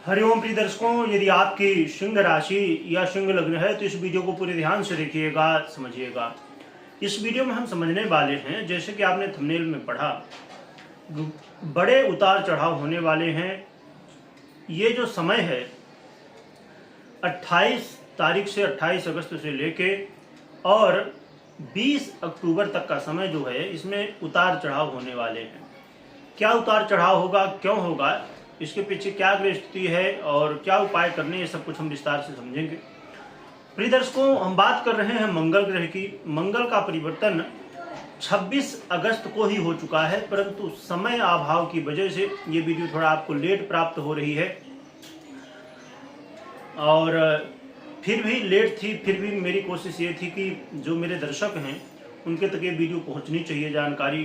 हरिओम प्रिय दर्शकों, यदि आपकी सिंह राशि या सिंह लग्न है तो इस वीडियो को पूरे ध्यान से देखिएगा, समझिएगा। इस वीडियो में हम समझने वाले हैं, जैसे कि आपने थंबनेल में पढ़ा, बड़े उतार चढ़ाव होने वाले हैं। ये जो समय है 28 तारीख से 28 अगस्त से लेके और 20 अक्टूबर तक का समय जो है, इसमें उतार चढ़ाव होने वाले हैं। क्या उतार चढ़ाव होगा, क्यों होगा, इसके पीछे क्या ग्रह स्थिति है और क्या उपाय करने, ये सब कुछ हम विस्तार से समझेंगे। प्रिय दर्शकों, हम बात कर रहे हैं मंगल ग्रह की। मंगल का परिवर्तन 26 अगस्त को ही हो चुका है, परंतु समय अभाव की वजह से ये वीडियो थोड़ा आपको लेट प्राप्त हो रही है। और फिर भी लेट थी, फिर भी मेरी कोशिश ये थी कि जो मेरे दर्शक हैं उनके तक ये वीडियो पहुंचनी चाहिए जानकारी।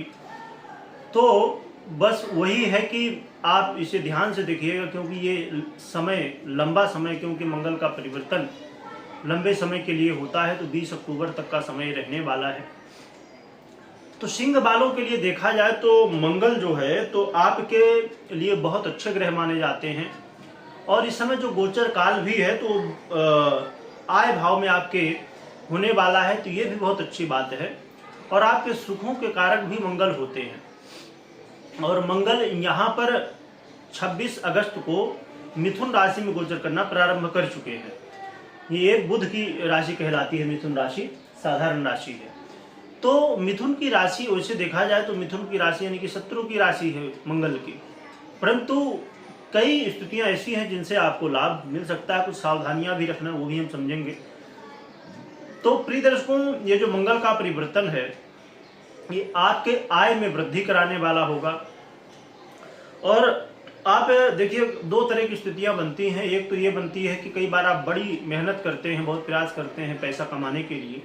तो बस वही है कि आप इसे ध्यान से देखिएगा, क्योंकि ये समय लंबा समय, क्योंकि मंगल का परिवर्तन लंबे समय के लिए होता है, तो 20 अक्टूबर तक का समय रहने वाला है। तो सिंह वालों के लिए देखा जाए तो मंगल जो है तो आपके लिए बहुत अच्छे ग्रह माने जाते हैं। और इस समय जो गोचर काल भी है तो आय भाव में आपके होने वाला है, तो ये भी बहुत अच्छी बात है। और आपके सुखों के कारक भी मंगल होते हैं। और मंगल यहाँ पर 26 अगस्त को मिथुन राशि में गोचर करना प्रारंभ कर चुके हैं। ये एक बुध की राशि कहलाती है, मिथुन राशि साधारण राशि है। तो मिथुन की राशि वैसे देखा जाए तो मिथुन की राशि यानी कि शत्रु की राशि है मंगल की, परंतु कई स्थितियां ऐसी हैं जिनसे आपको लाभ मिल सकता है। कुछ सावधानियां भी रखना, वो भी हम समझेंगे। तो प्रिय दर्शकों, ये जो मंगल का परिवर्तन है ये आपके आय में वृद्धि कराने वाला होगा। और आप देखिए, दो तरह की स्थितियां बनती हैं। एक तो ये बनती है कि कई बार आप बड़ी मेहनत करते हैं, बहुत प्रयास करते हैं पैसा कमाने के लिए,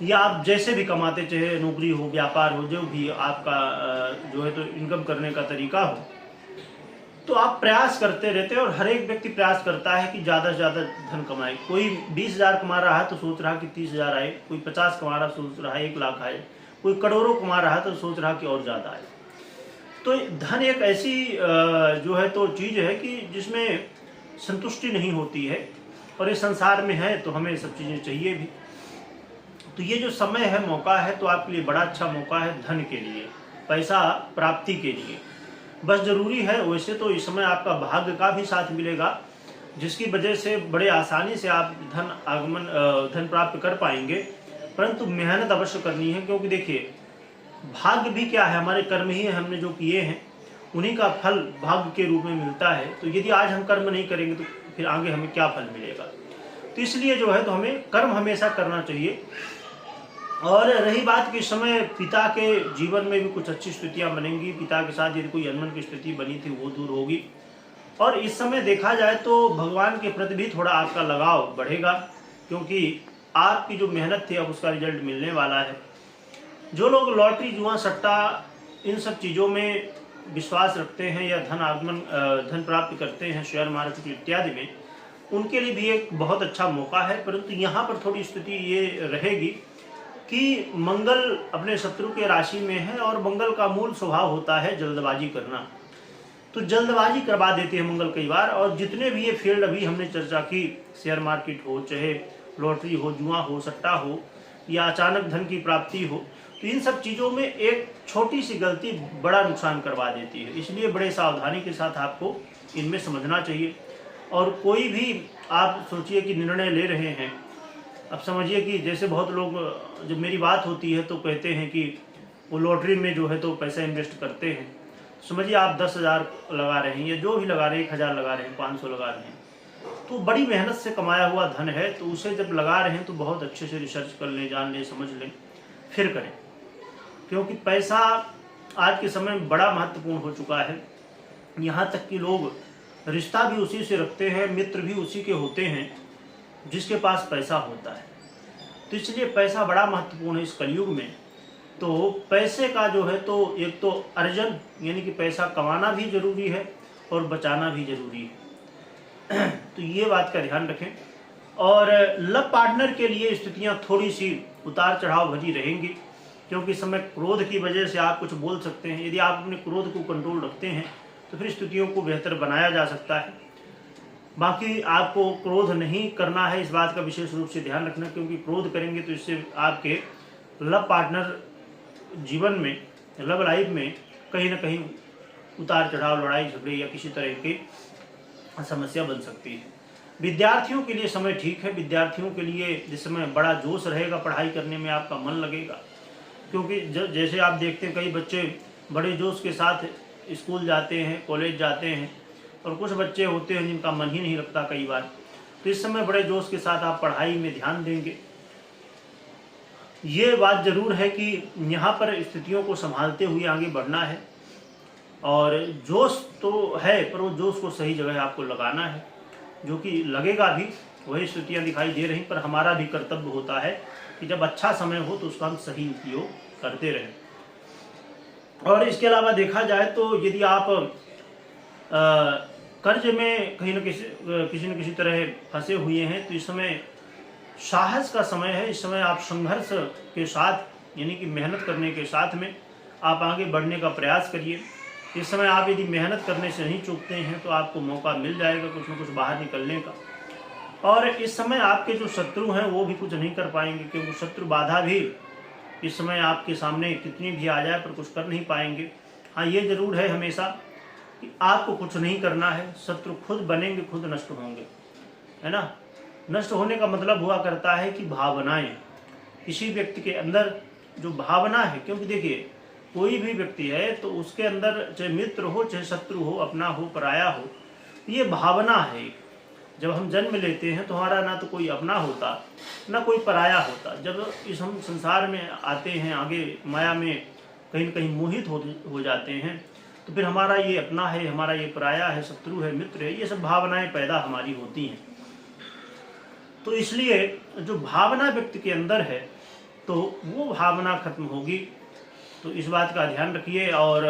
या आप जैसे भी कमाते, चाहे नौकरी हो, व्यापार हो, जो भी आपका जो है तो इनकम करने का तरीका हो, तो आप प्रयास करते रहते हैं। और हर एक व्यक्ति प्रयास करता है कि ज़्यादा से ज़्यादा धन कमाए। कोई 20,000 कमा रहा है तो सोच रहा कि 30,000 आए, कोई 50 कमा रहा सोच रहा है 1 लाख आए, कोई करोड़ों कमा रहा है तो सोच रहा कि और ज़्यादा आए। तो धन एक ऐसी जो है तो चीज़ है कि जिसमें संतुष्टि नहीं होती है, और इस संसार में है तो हमें सब चीज़ें चाहिए भी। तो ये जो समय है, मौका है, तो आपके लिए बड़ा अच्छा मौका है धन के लिए, पैसा प्राप्ति के लिए। बस जरूरी है, वैसे तो इस समय आपका भाग्य का भी साथ मिलेगा, जिसकी वजह से बड़े आसानी से आप धन प्राप्त कर पाएंगे, परंतु मेहनत अवश्य करनी है। क्योंकि देखिए, भाग्य भी क्या है, हमारे कर्म ही है, हमने जो किए हैं उन्हीं का फल भाग्य के रूप में मिलता है। तो यदि आज हम कर्म नहीं करेंगे तो फिर आगे हमें क्या फल मिलेगा। तो इसलिए जो है तो हमें कर्म हमेशा करना चाहिए। और रही बात कि इस समय पिता के जीवन में भी कुछ अच्छी स्थितियां बनेंगी। पिता के साथ यदि कोई अनबन की स्थिति बनी थी वो दूर होगी। और इस समय देखा जाए तो भगवान के प्रति भी थोड़ा आपका लगाव बढ़ेगा, क्योंकि आपकी जो मेहनत थी अब उसका रिजल्ट मिलने वाला है। जो लोग लॉटरी, जुआ, सट्टा, इन सब चीज़ों में विश्वास रखते हैं या धन प्राप्त करते हैं शेयर मार्केट इत्यादि में, उनके लिए भी एक बहुत अच्छा मौका है। परंतु यहाँ पर थोड़ी स्थिति ये रहेगी कि मंगल अपने शत्रु के राशि में है, और मंगल का मूल स्वभाव होता है जल्दबाजी करना। तो जल्दबाजी करवा देते हैं मंगल कई बार। और जितने भी ये फील्ड अभी हमने चर्चा की, शेयर मार्केट हो, चाहे लॉटरी हो, जुआ हो, सट्टा हो, या अचानक धन की प्राप्ति हो, तो इन सब चीज़ों में एक छोटी सी गलती बड़ा नुकसान करवा देती है। इसलिए बड़े सावधानी के साथ आपको इनमें समझना चाहिए। और कोई भी आप सोचिए कि निर्णय ले रहे हैं, अब समझिए कि जैसे बहुत लोग, जब मेरी बात होती है तो कहते हैं कि वो लॉटरी में जो है तो पैसा इन्वेस्ट करते हैं। समझिए आप 10,000 लगा रहे हैं, या जो भी लगा रहे हैं, 1,000 लगा रहे हैं, 500 लगा रहे हैं, तो बड़ी मेहनत से कमाया हुआ धन है। तो उसे जब लगा रहे हैं तो बहुत अच्छे से रिसर्च कर लें, जान लें, समझ लें, फिर करें। क्योंकि पैसा आज के समय में बड़ा महत्वपूर्ण हो चुका है। यहाँ तक कि लोग रिश्ता भी उसी से रखते हैं, मित्र भी उसी के होते हैं जिसके पास पैसा होता है। तो इसलिए पैसा बड़ा महत्वपूर्ण है इस कलयुग में। तो पैसे का जो है तो एक तो अर्जन यानी कि पैसा कमाना भी जरूरी है और बचाना भी जरूरी है। तो ये बात का ध्यान रखें। और लव पार्टनर के लिए स्थितियां थोड़ी सी उतार चढ़ाव भरी रहेंगी, क्योंकि इस समय क्रोध की वजह से आप कुछ बोल सकते हैं। यदि आप अपने क्रोध को कंट्रोल रखते हैं तो फिर स्थितियों को बेहतर बनाया जा सकता है। बाकी आपको क्रोध नहीं करना है, इस बात का विशेष रूप से ध्यान रखना, क्योंकि क्रोध करेंगे तो इससे आपके लव पार्टनर जीवन में, लव लाइफ में कहीं ना कहीं उतार चढ़ाव, लड़ाई झगड़े या किसी तरह की समस्या बन सकती है। विद्यार्थियों के लिए समय ठीक है। विद्यार्थियों के लिए जिस समय बड़ा जोश रहेगा, पढ़ाई करने में आपका मन लगेगा, क्योंकि जैसे आप देखते हैं कई बच्चे बड़े जोश के साथ स्कूल जाते हैं, कॉलेज जाते हैं, और कुछ बच्चे होते हैं जिनका मन ही नहीं लगता कई बार। तो इस समय बड़े जोश के साथ आप पढ़ाई में ध्यान देंगे। ये बात जरूर है कि यहाँ पर स्थितियों को संभालते हुए आगे बढ़ना है, और जोश तो है पर वो जोश को सही जगह आपको लगाना है, जो कि लगेगा भी। वही स्थितियाँ दिखाई दे रही, पर हमारा भी कर्तव्य होता है कि जब अच्छा समय हो तो उसका हम सही उपयोग करते रहें। और इसके अलावा देखा जाए तो यदि आप कर्ज में कहीं न किसी तरह फंसे हुए हैं, तो इस समय साहस का समय है। इस समय आप संघर्ष के साथ, यानी कि मेहनत करने के साथ में आप आगे बढ़ने का प्रयास करिए। इस समय आप यदि मेहनत करने से नहीं चूकते हैं तो आपको मौका मिल जाएगा कुछ न कुछ बाहर निकलने का। और इस समय आपके जो शत्रु हैं वो भी कुछ नहीं कर पाएंगे, क्योंकि शत्रु बाधा भी इस समय आपके सामने कितनी भी आ जाए पर कुछ कर नहीं पाएंगे। हाँ, ये जरूर है हमेशा कि आपको कुछ नहीं करना है, शत्रु खुद बनेंगे, खुद नष्ट होंगे, है ना। नष्ट होने का मतलब हुआ करता है कि भावनाएं, किसी व्यक्ति के अंदर जो भावना है, क्योंकि देखिए कोई भी व्यक्ति है तो उसके अंदर चाहे मित्र हो, चाहे शत्रु हो, अपना हो, पराया हो, ये भावना है। जब हम जन्म लेते हैं तो हमारा ना तो कोई अपना होता, ना कोई पराया होता। जब इस हम संसार में आते हैं, आगे माया में कहीं न कहीं मोहित हो जाते हैं, तो फिर हमारा ये अपना है, हमारा ये पराया है, शत्रु है, मित्र है, ये सब भावनाएं पैदा हमारी होती हैं। तो इसलिए जो भावना व्यक्ति के अंदर है तो वो भावना खत्म होगी। तो इस बात का ध्यान रखिए, और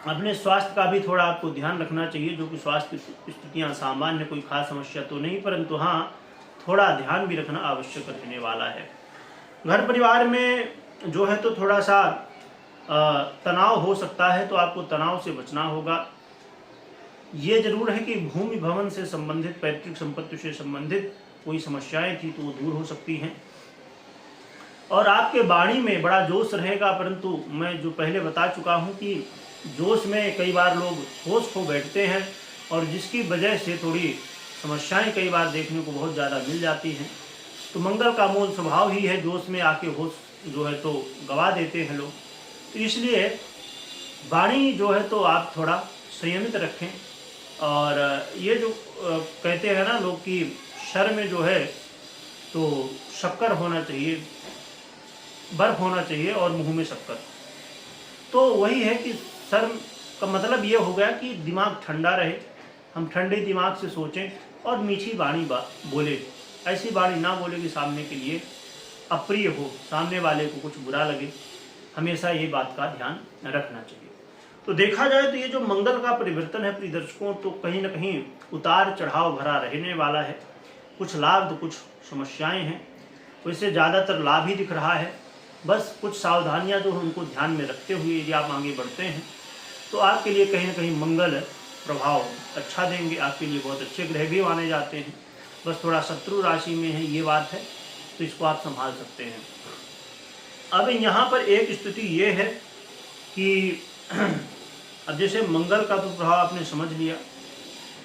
अपने स्वास्थ्य का भी थोड़ा आपको ध्यान रखना चाहिए, जो कि स्वास्थ्य स्थितियाँ सामान्य, कोई खास समस्या तो नहीं, परंतु हाँ थोड़ा ध्यान भी रखना आवश्यक रहने वाला है। घर परिवार में जो है तो थोड़ा सा तनाव हो सकता है, तो आपको तनाव से बचना होगा। ये जरूर है कि भूमि भवन से संबंधित, पैतृक संपत्ति से संबंधित कोई समस्याएं थी तो वो दूर हो सकती हैं। और आपके वाणी में बड़ा जोश रहेगा, परंतु मैं जो पहले बता चुका हूं कि जोश में कई बार लोग होश खो बैठते हैं, और जिसकी वजह से थोड़ी समस्याएं कई बार देखने को बहुत ज़्यादा मिल जाती हैं। तो मंगल का मूल स्वभाव ही है जोश में आके होश जो है तो गवा देते हैं लोग। तो इसलिए वाणी जो है तो आप थोड़ा संयमित रखें। और ये जो कहते हैं ना लोग कि सर में जो है तो शक्कर होना चाहिए, बर्फ होना चाहिए, और मुंह में शक्कर। तो वही है कि सर का मतलब ये हो गया कि दिमाग ठंडा रहे, हम ठंडे दिमाग से सोचें और मीठी वाणी बोले। ऐसी वाणी ना बोले कि सामने के लिए अप्रिय हो, सामने वाले को कुछ बुरा लगे। हमेशा ये बात का ध्यान रखना चाहिए। तो देखा जाए तो ये जो मंगल का परिवर्तन है प्रिय दर्शकों, तो कहीं ना कहीं उतार चढ़ाव भरा रहने वाला है। कुछ लाभ तो कुछ समस्याएं हैं, वैसे ज़्यादातर लाभ ही दिख रहा है। बस कुछ सावधानियां जो है उनको ध्यान में रखते हुए यदि आप आगे बढ़ते हैं तो आपके लिए कहीं ना कहीं मंगल प्रभाव अच्छा देंगे। आपके लिए बहुत अच्छे ग्रह भी माने जाते हैं। बस थोड़ा शत्रु राशि में है, ये बात है, तो इसको आप संभाल सकते हैं। अब यहाँ पर एक स्थिति ये है कि अब जैसे मंगल का तो प्रभाव आपने समझ लिया,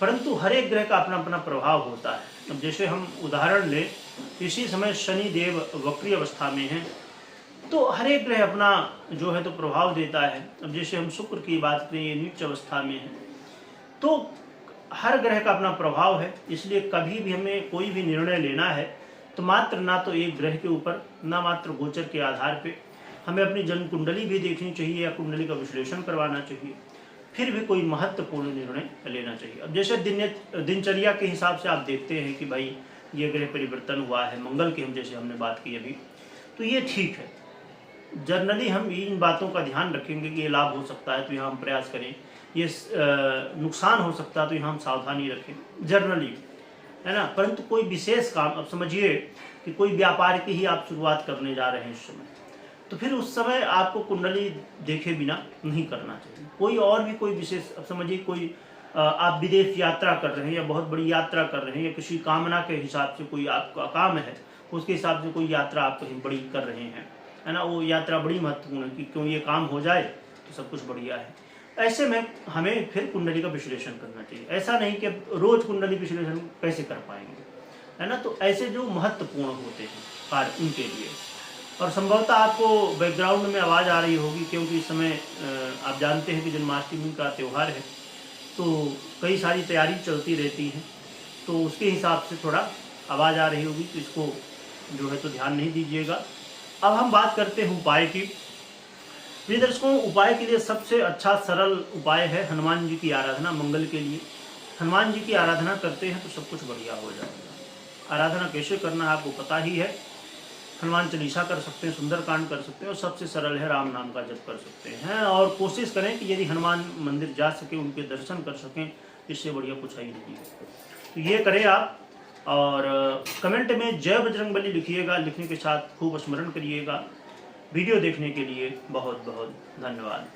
परंतु हर एक ग्रह का अपना अपना प्रभाव होता है। अब जैसे हम उदाहरण लें, इसी समय शनि देव वक्री अवस्था में हैं, तो हर एक ग्रह अपना जो है तो प्रभाव देता है। अब जैसे हम शुक्र की बात करें, ये नीच अवस्था में है, तो हर ग्रह का अपना प्रभाव है। इसलिए कभी भी हमें कोई भी निर्णय लेना है तो मात्र ना तो एक ग्रह के ऊपर, ना मात्र गोचर के आधार पे, हमें अपनी जन्म कुंडली भी देखनी चाहिए या कुंडली का विश्लेषण करवाना चाहिए, फिर भी कोई महत्वपूर्ण निर्णय लेना चाहिए। अब जैसे दिनचर्या के हिसाब से आप देखते हैं कि भाई ये ग्रह परिवर्तन हुआ है मंगल की, हम जैसे हमने बात की अभी, तो ये ठीक है। जनरली हम इन बातों का ध्यान रखेंगे कि ये लाभ हो सकता है तो यहाँ हम प्रयास करें, ये नुकसान हो सकता है तो यहाँ हम सावधानी रखें, जनरली, है ना। परंतु कोई विशेष काम, अब समझिए कि कोई व्यापार की ही आप शुरुआत करने जा रहे हैं इस समय, तो फिर उस समय आपको कुंडली देखे बिना नहीं करना चाहिए। कोई और भी कोई विशेष, अब समझिए कोई आप विदेश यात्रा कर रहे हैं या बहुत बड़ी यात्रा कर रहे हैं या किसी कामना के हिसाब से कोई आपका काम है, उसके हिसाब से कोई यात्रा आप कहीं बड़ी कर रहे हैं, है ना, वो यात्रा बड़ी महत्वपूर्ण है कि क्यों ये काम हो जाए तो सब कुछ बढ़िया है। ऐसे में हमें फिर कुंडली का विश्लेषण करना चाहिए। ऐसा नहीं कि रोज कुंडली विश्लेषण कैसे कर पाएंगे, है ना। तो ऐसे जो महत्वपूर्ण होते हैं कार्य उनके लिए। और संभवतः आपको बैकग्राउंड में आवाज़ आ रही होगी क्योंकि इस समय आप जानते हैं कि जन्माष्टमी का त्यौहार है, तो कई सारी तैयारी चलती रहती है, तो उसके हिसाब से थोड़ा आवाज़ आ रही होगी, तो इसको जो है तो ध्यान नहीं दीजिएगा। अब हम बात करते हैं उपाय की। प्रिय दर्शकों, उपाय के लिए सबसे अच्छा सरल उपाय है हनुमान जी की आराधना। मंगल के लिए हनुमान जी की आराधना करते हैं तो सब कुछ बढ़िया हो जाएगा। आराधना कैसे करना है आपको पता ही है। हनुमान चालीसा कर सकते हैं, सुंदरकांड कर सकते हैं, और सबसे सरल है राम नाम का जप कर सकते हैं। और कोशिश करें कि यदि हनुमान मंदिर जा सके, उनके दर्शन कर सकें, इससे बढ़िया कुछ ही नहीं है। तो ये करें आप। और कमेंट में जय बजरंगबली लिखिएगा, लिखने के साथ खूब स्मरण करिएगा। वीडियो देखने के लिए बहुत बहुत धन्यवाद।